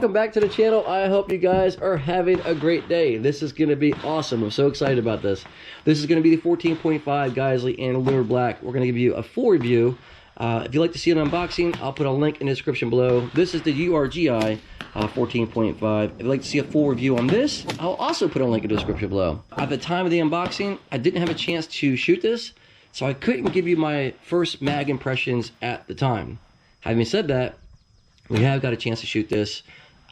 welcome back to the channel. I hope you guys are having a great day. This is going to be awesome. I'm so excited about this. This is going to be the 14.5 Geissele and Lunar Black. We're going to give you a full review. If you'd like to see an unboxing, I'll put a link in the description below. This is the URGI 14.5. If you'd like to see a full review on this, I'll also put a link in the description below. At the time of the unboxing, I didn't have a chance to shoot this, so I couldn't give you my first mag impressions at the time. Having said that, we have got a chance to shoot this.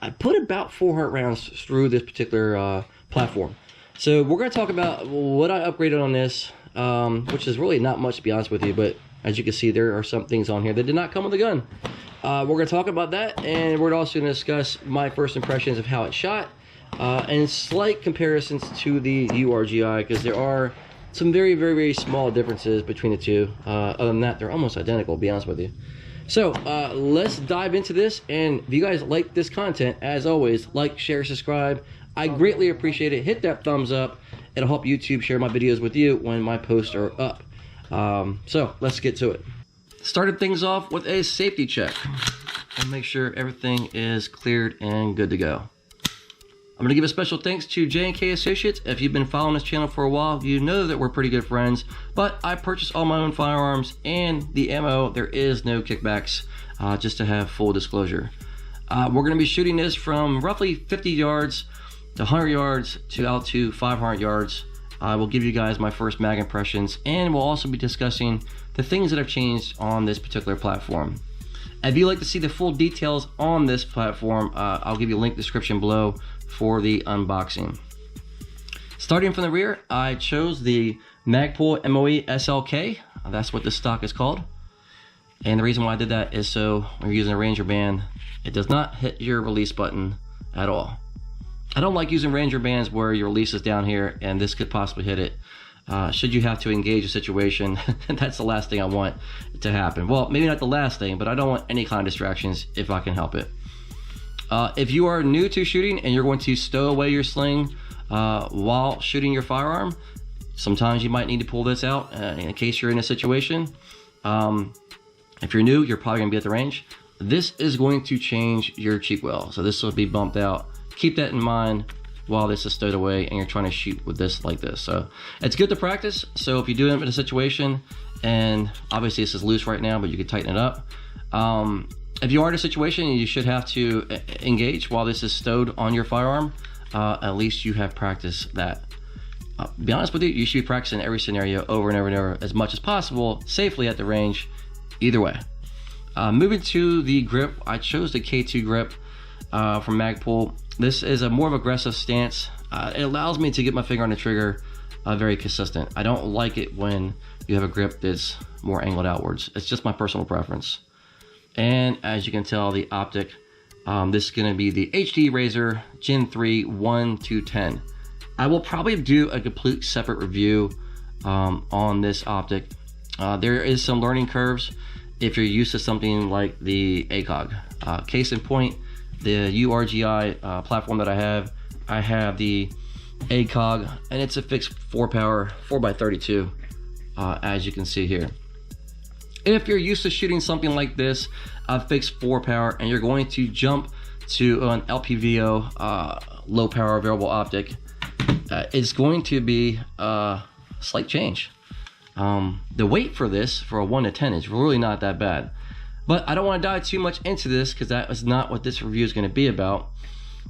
I put about 400 rounds through this particular platform. So we're going to talk about what I upgraded on this, which is really not much to be honest with you, but as you can see, there are some things on here that did not come with the gun. We're going to talk about that, and we're also going to discuss my first impressions of how it shot, and slight comparisons to the URGI, because there are some very, very, very small differences between the two. Other than that, they're almost identical, to be honest with you. So let's dive into this, and if you guys like this content, as always, like, share, subscribe. I greatly appreciate it. Hit that thumbs up. It'll help YouTube share my videos with you when my posts are up. So let's get to it. Started things off with a safety check and make sure everything is cleared and good to go. I'm going to give a special thanks to J&K Associates. If you've been following this channel for a while, you know that we're pretty good friends, but I purchased all my own firearms and the ammo. There is no kickbacks, just to have full disclosure. We're going to be shooting this from roughly 50 yards to 100 yards to out to 500 yards. I will give you guys my first mag impressions, and we'll also be discussing the things that have changed on this particular platform. If you'd like to see the full details on this platform, I'll give you a link in the description below for the unboxing. Starting from the rear, I chose the Magpul MOE SLK. That's what this stock is called. And the reason why I did that is so when you're using a Ranger band, it does not hit your release button at all. I don't like using Ranger bands where your release is down here and this could possibly hit it. Should you have to engage a situation, that's the last thing I want to happen. Well, maybe not the last thing, but I don't want any kind of distractions if I can help it. If you are new to shooting and you're going to stow away your sling while shooting your firearm, sometimes you might need to pull this out in case you're in a situation. If you're new, you're probably going to be at the range. This is going to change your cheek well, so this will be bumped out. Keep that in mind while this is stowed away and you're trying to shoot with this like this. So it's good to practice. So if you do it in a situation, and obviously this is loose right now, but you can tighten it up. If you are in a situation and you should have to engage while this is stowed on your firearm, at least you have practiced that. To be honest with you, you should be practicing every scenario over and over and over as much as possible, safely at the range, either way. Moving to the grip, I chose the K2 grip from Magpul. This is a more of aggressive stance. It allows me to get my finger on the trigger very consistent. I don't like it when you have a grip that's more angled outwards. It's just my personal preference. And as you can tell, the Optic, this is going to be the HD Razor Gen 3 1-10. I will probably do a complete separate review on this Optic. There is some learning curves if you're used to something like the ACOG. Case in point, the URGI platform that I have the ACOG, and it's a fixed 4-power 4x32, as you can see here. If you're used to shooting something like this, a fixed 4-power, and you're going to jump to an LPVO low power variable optic, it's going to be a slight change. The weight for this, for a 1-10, is really not that bad. But I don't want to dive too much into this because that is not what this review is going to be about.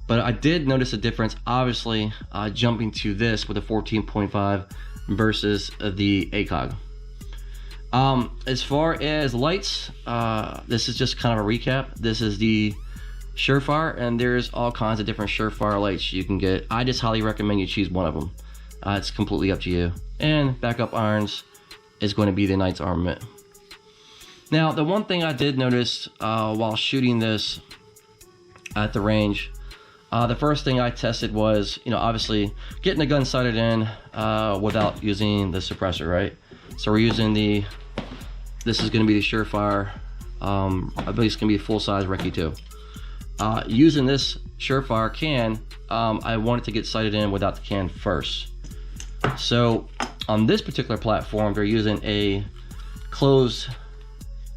But I did notice a difference, obviously, jumping to this with a 14.5 versus the ACOG. As far as lights, this is just kind of a recap. This is the Surefire, and there's all kinds of different Surefire lights you can get. I just highly recommend you choose one of them. It's completely up to you. And backup irons is going to be the Knight's Armament. Now, the one thing I did notice while shooting this at the range, the first thing I tested was, obviously getting the gun sighted in without using the suppressor, right? So we're using this is going to be the Surefire, I believe it's going to be a full-size Recce 2. Using this Surefire can, I wanted to get sighted in without the can first. So on this particular platform, they're using a closed,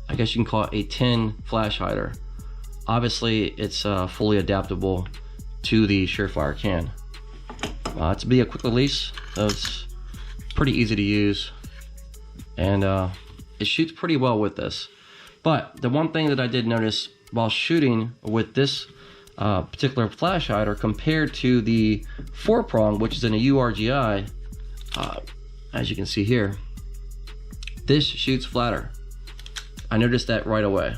I guess you can call it a tin flash hider. Obviously, it's fully adaptable to the Surefire can. To be a quick release, so it's pretty easy to use, and it shoots pretty well with this. But the one thing that I did notice while shooting with this particular flash hider compared to the 4-prong, which is in a URGI, as you can see here, this shoots flatter. I noticed that right away,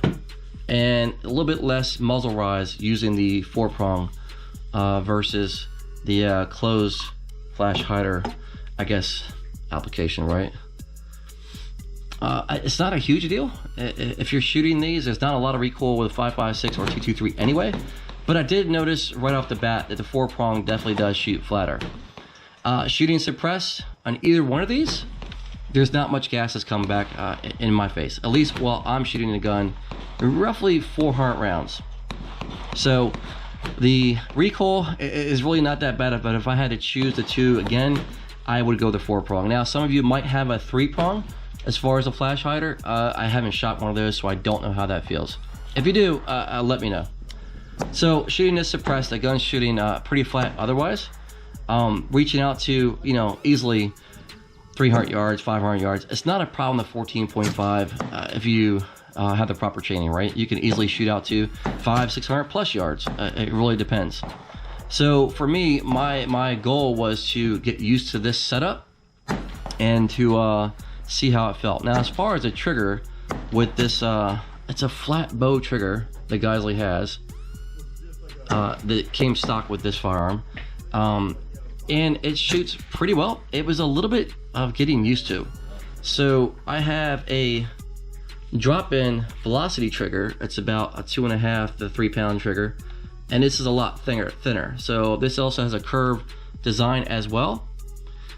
and a little bit less muzzle rise using the 4-prong versus the closed flash hider, I guess, application, right? It's not a huge deal. If you're shooting these, there's not a lot of recoil with a 5.56 or 2.23 anyway, but I did notice right off the bat that the 4-prong definitely does shoot flatter. Shooting suppressed on either one of these, there's not much gas that's coming back in my face, at least while I'm shooting the gun, roughly 400 rounds. So the recoil is really not that bad, but if I had to choose the two again, I would go the 4-prong. Now, some of you might have a 3-prong as far as a flash hider. I haven't shot one of those, so I don't know how that feels. If you do, let me know. So shooting this suppressed, the gun's shooting pretty flat otherwise. Reaching out to, easily 300 yards, 500 yards. It's not a problem at 14.5 if you have the proper chaining, right? You can easily shoot out to 500-600 plus yards. It really depends. So for me, my goal was to get used to this setup and to see how it felt. Now, as far as a trigger with this, it's a flat bow trigger that Geissele has that came stock with this firearm, and it shoots pretty well. It was a little bit of getting used to. So I have a drop-in velocity trigger. It's about a 2.5 to 3 pound trigger, and this is a lot thinner. So this also has a curved design as well.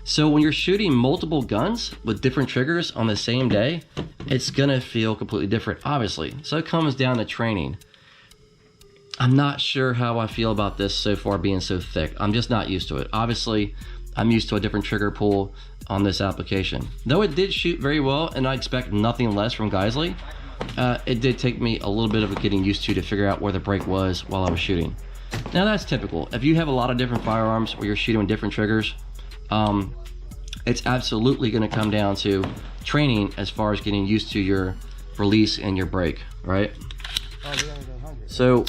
So when you're shooting multiple guns with different triggers on the same day, it's gonna feel completely different, obviously. So it comes down to training. I'm not sure how I feel about this so far being so thick. I'm just not used to it. Obviously, I'm used to a different trigger pull on this application. Though it did shoot very well, and I expect nothing less from Geissele, it did take me a little bit of getting used to figure out where the break was while I was shooting. Now, that's typical. If you have a lot of different firearms where you're shooting with different triggers, it's absolutely going to come down to training as far as getting used to your release and your break, right? So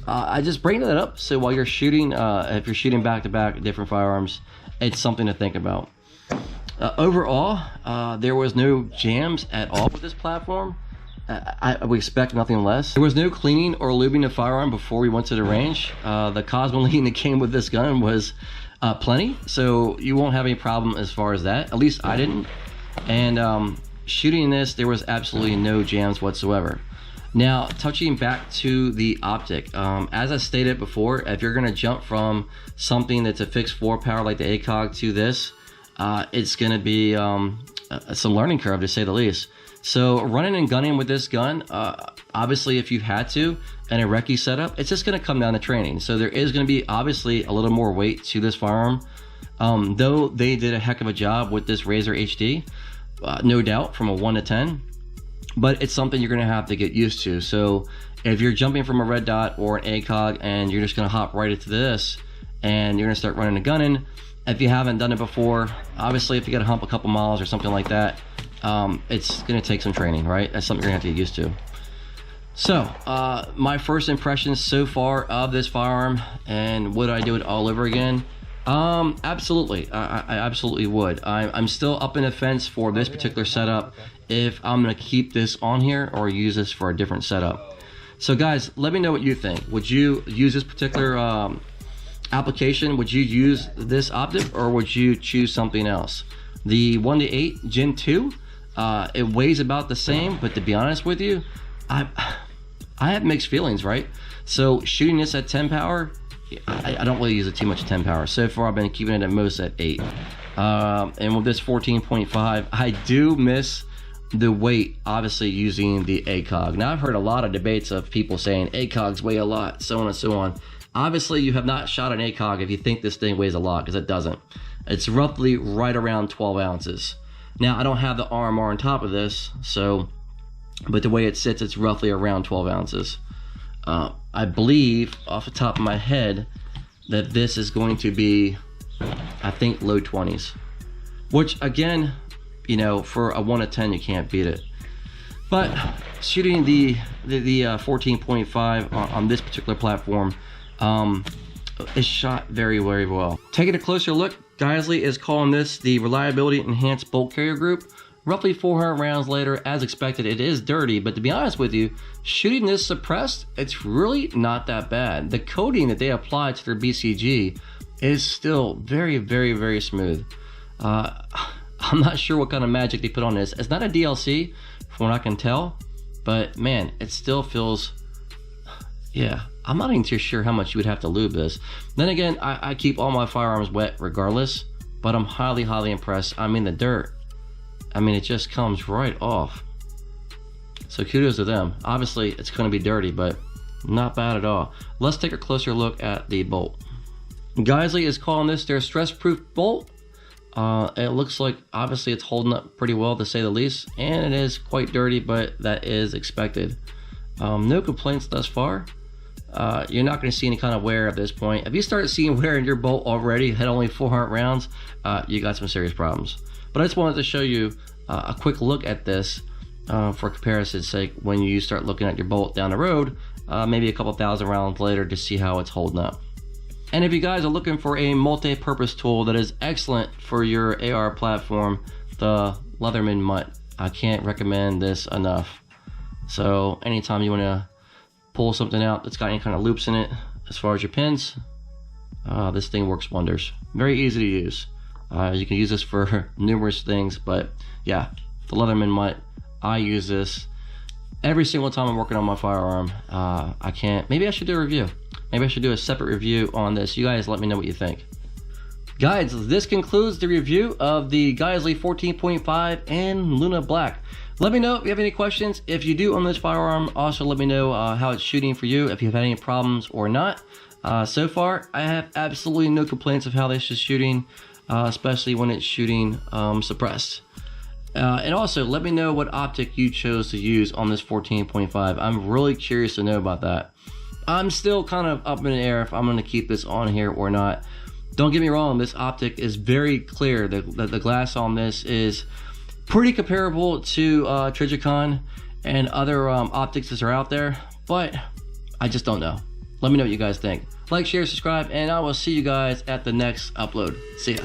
I just bring that up so while you're shooting, if you're shooting back-to-back different firearms, it's something to think about. Overall, there was no jams at all with this platform. I would expect nothing less. There was no cleaning or lubing the firearm before we went to the range. The Cosmoline that came with this gun was plenty, so you won't have any problem as far as that. At least I didn't. And shooting this, there was absolutely no jams whatsoever. Now, touching back to the Optic, as I stated before, if you're going to jump from something that's a fixed 4-power like the ACOG to this, it's going to be some learning curve, to say the least. So running and gunning with this gun, obviously if you've had to, and a recce setup, it's just going to come down to training. So there is going to be obviously a little more weight to this firearm. Though they did a heck of a job with this Razor HD, no doubt, from a 1 to 10. But it's something you're going to have to get used to. So if you're jumping from a red dot or an ACOG and you're just going to hop right into this and you're going to start running and gunning, if you haven't done it before, obviously if you got to hump a couple miles or something like that, it's going to take some training, right? That's something you're going to have to get used to. So my first impressions so far of this firearm, and would I do it all over again? Absolutely. I absolutely would. I'm still up in the fence for this particular setup, if I'm going to keep this on here or use this for a different setup. So guys, let me know what you think. Would you use this particular application? Would you use this Optic, or would you choose something else? The 1 to 8 Gen 2, it weighs about the same, but to be honest with you, I have mixed feelings, right? So shooting this at 10 power, I don't really use it too much at 10 power. So far I've been keeping it at most at 8. And with this 14.5, I do miss the weight, obviously, using the ACOG. Now, I've heard a lot of debates of people saying ACOGs weigh a lot, so on and so on. Obviously, you have not shot an ACOG if you think this thing weighs a lot, because it doesn't. It's roughly right around 12 ounces. Now, I don't have the RMR on top of this, so, but the way it sits, it's roughly around 12 ounces. I believe off the top of my head that this is going to be, I think, low 20s, which again, you know, for a 1 to 10 you can't beat it. But shooting the 14.5 on this particular platform is shot very, very well. Taking a closer look, Geissele is calling this the Reliability Enhanced Bolt Carrier Group. Roughly 400 rounds later, as expected, it is dirty, but to be honest with you, shooting this suppressed, it's really not that bad. The coating that they applied to their BCG is still very, very, very smooth. I'm not sure what kind of magic they put on this. It's not a DLC, from what I can tell, but man, it still feels, yeah, I'm not even too sure how much you would have to lube this. Then again, I keep all my firearms wet regardless, but I'm highly, highly impressed. I mean, the dirt, I mean, it just comes right off. So kudos to them. Obviously, it's going to be dirty, but not bad at all. Let's take a closer look at the bolt. Geissele is calling this their stress-proof bolt. It looks like obviously it's holding up pretty well, to say the least, and it is quite dirty, but that is expected. No complaints thus far. You're not going to see any kind of wear at this point. If you start seeing wear in your bolt already, had only 400 rounds, you got some serious problems. But I just wanted to show you a quick look at this for comparison's sake when you start looking at your bolt down the road, maybe a couple thousand rounds later, to see how it's holding up. And if you guys are looking for a multi-purpose tool that is excellent for your AR platform, the Leatherman Mutt, I can't recommend this enough. So anytime you want to pull something out that's got any kind of loops in it, as far as your pins, this thing works wonders. Very easy to use. You can use this for numerous things, but yeah, the Leatherman Mutt, I use this every single time I'm working on my firearm. I can't, maybe I should do a review. Maybe I should do a separate review on this. You guys let me know what you think. Guys, this concludes the review of the Geissele 14.5 and Luna Black. Let me know if you have any questions. If you do own this firearm, also let me know how it's shooting for you, if you've had any problems or not. So far, I have absolutely no complaints of how this is shooting, especially when it's shooting suppressed. And also, let me know what optic you chose to use on this 14.5. I'm really curious to know about that. I'm still kind of up in the air if I'm going to keep this on here or not. Don't get me wrong, this optic is very clear. The glass on this is pretty comparable to Trijicon and other optics that are out there, but I just don't know. Let me know what you guys think. Like, share, subscribe, and I will see you guys at the next upload. See ya.